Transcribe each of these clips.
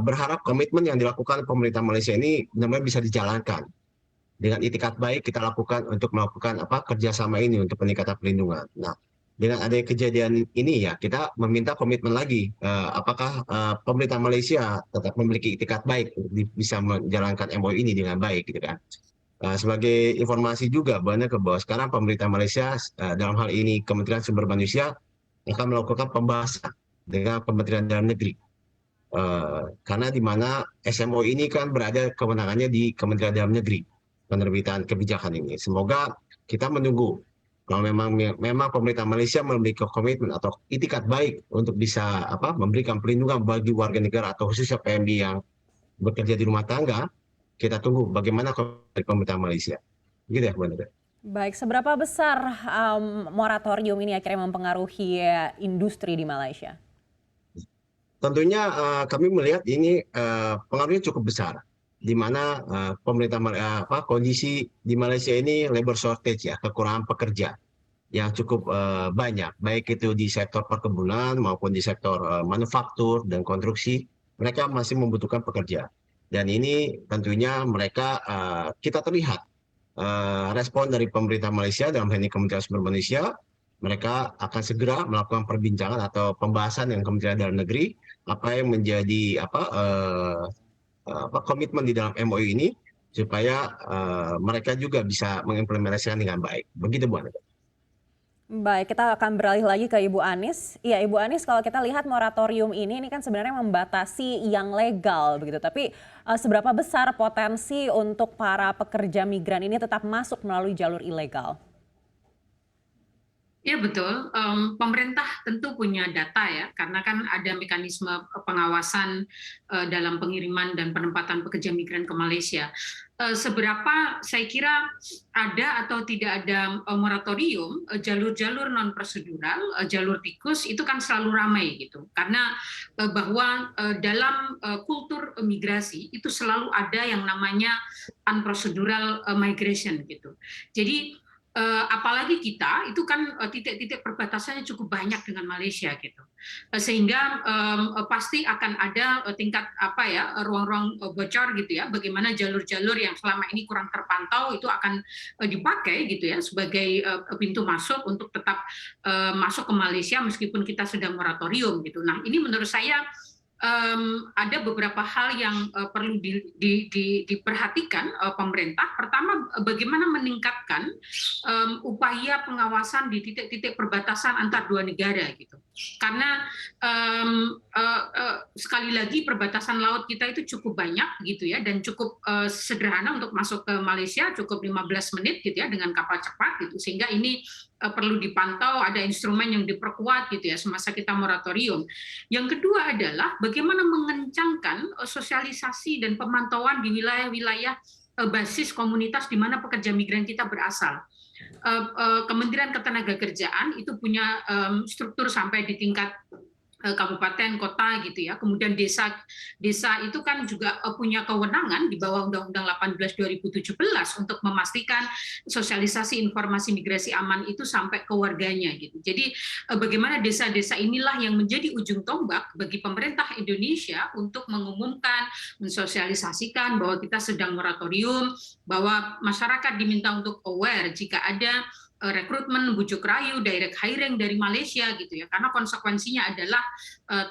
berharap komitmen yang dilakukan pemerintah Malaysia ini benar-benar bisa dijalankan. Dengan itikat baik kita lakukan untuk melakukan kerjasama ini untuk peningkatan perlindungan. Nah, dengan adanya kejadian ini ya kita meminta komitmen lagi. Apakah pemerintah Malaysia tetap memiliki itikat baik untuk bisa menjalankan MOU ini dengan baik, gitu kan? Sebagai informasi juga bahwa sekarang pemerintah Malaysia dalam hal ini Kementerian Sumber Manusia akan melakukan pembahasan dengan Kementerian Dalam Negeri. Karena di mana SMO ini kan berada kewenangannya di Kementerian Dalam Negeri penerbitan kebijakan ini. Semoga kita menunggu kalau memang pemerintah Malaysia memiliki komitmen atau itikat baik untuk bisa memberikan perlindungan bagi warga negara atau khususnya PMI yang bekerja di rumah tangga, kita tunggu bagaimana dari pemerintah Malaysia. Gitu ya, Bu Neda. Baik, seberapa besar moratorium ini akhirnya mempengaruhi industri di Malaysia? Tentunya kami melihat ini pengaruhnya cukup besar, di mana kondisi di Malaysia ini labor shortage ya, kekurangan pekerja yang cukup banyak, baik itu di sektor perkebunan maupun di sektor manufaktur dan konstruksi, mereka masih membutuhkan pekerja. Dan ini tentunya mereka kita terlihat respon dari pemerintah Malaysia dalam hal ini Kementerian Sumber Malaysia, mereka akan segera melakukan perbincangan atau pembahasan dengan Kementerian Dalam Negeri apa yang menjadi komitmen di dalam MOU ini supaya mereka juga bisa mengimplementasikan dengan baik. Begitu, Bu Anita. Baik, kita akan beralih lagi ke Ibu Anis. Iya, Ibu Anis, kalau kita lihat moratorium ini kan sebenarnya membatasi yang legal begitu. Tapi seberapa besar potensi untuk para pekerja migran ini tetap masuk melalui jalur ilegal? Ya betul, pemerintah tentu punya data ya, karena kan ada mekanisme pengawasan dalam pengiriman dan penempatan pekerja migran ke Malaysia. Seberapa saya kira ada atau tidak ada moratorium, jalur-jalur non prosedural, jalur tikus itu kan selalu ramai gitu, karena bahwa dalam kultur migrasi itu selalu ada yang namanya unprocedural migration gitu. Jadi apalagi kita itu kan titik-titik perbatasannya cukup banyak dengan Malaysia gitu, sehingga pasti akan ada tingkat ruang-ruang bocor gitu ya, bagaimana jalur-jalur yang selama ini kurang terpantau itu akan dipakai gitu ya sebagai pintu masuk untuk tetap masuk ke Malaysia meskipun kita sedang moratorium gitu. Nah ini menurut saya ada beberapa hal yang perlu diperhatikan pemerintah. Pertama, bagaimana meningkatkan upaya pengawasan di titik-titik perbatasan antar dua negara gitu. Karena sekali lagi perbatasan laut kita itu cukup banyak gitu ya, dan cukup sederhana untuk masuk ke Malaysia, cukup 15 menit gitu ya dengan kapal cepat gitu, sehingga ini perlu dipantau, ada instrumen yang diperkuat gitu ya semasa kita moratorium. Yang kedua adalah bagaimana mengencangkan sosialisasi dan pemantauan di wilayah-wilayah basis komunitas di mana pekerja migran kita berasal. Kementerian Ketenagakerjaan itu punya struktur sampai di tingkat kabupaten, kota gitu ya. Kemudian desa itu kan juga punya kewenangan di bawah Undang-Undang 18 2017 untuk memastikan sosialisasi informasi migrasi aman itu sampai ke warganya gitu. Jadi bagaimana desa-desa inilah yang menjadi ujung tombak bagi pemerintah Indonesia untuk mengumumkan, mensosialisasikan bahwa kita sedang moratorium, bahwa masyarakat diminta untuk aware jika ada rekrutmen, bujuk rayu, direct hiring dari Malaysia gitu ya, karena konsekuensinya adalah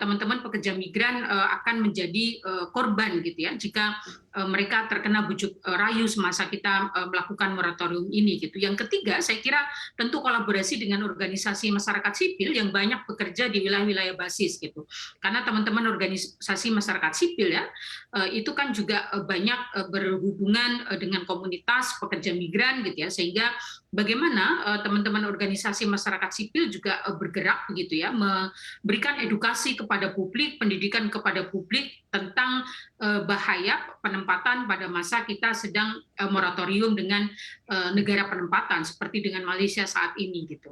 teman-teman pekerja migran akan menjadi korban gitu ya jika mereka terkena bujuk rayu semasa kita melakukan moratorium ini gitu. Yang ketiga, saya kira tentu kolaborasi dengan organisasi masyarakat sipil yang banyak bekerja di wilayah-wilayah basis gitu. Karena teman-teman organisasi masyarakat sipil ya itu kan juga banyak berhubungan dengan komunitas pekerja migran gitu ya, sehingga bagaimana teman-teman organisasi masyarakat sipil juga bergerak begitu ya, memberikan edukasi kepada publik, pendidikan kepada publik tentang bahaya penempatan pada masa kita sedang moratorium dengan negara penempatan seperti dengan Malaysia saat ini gitu.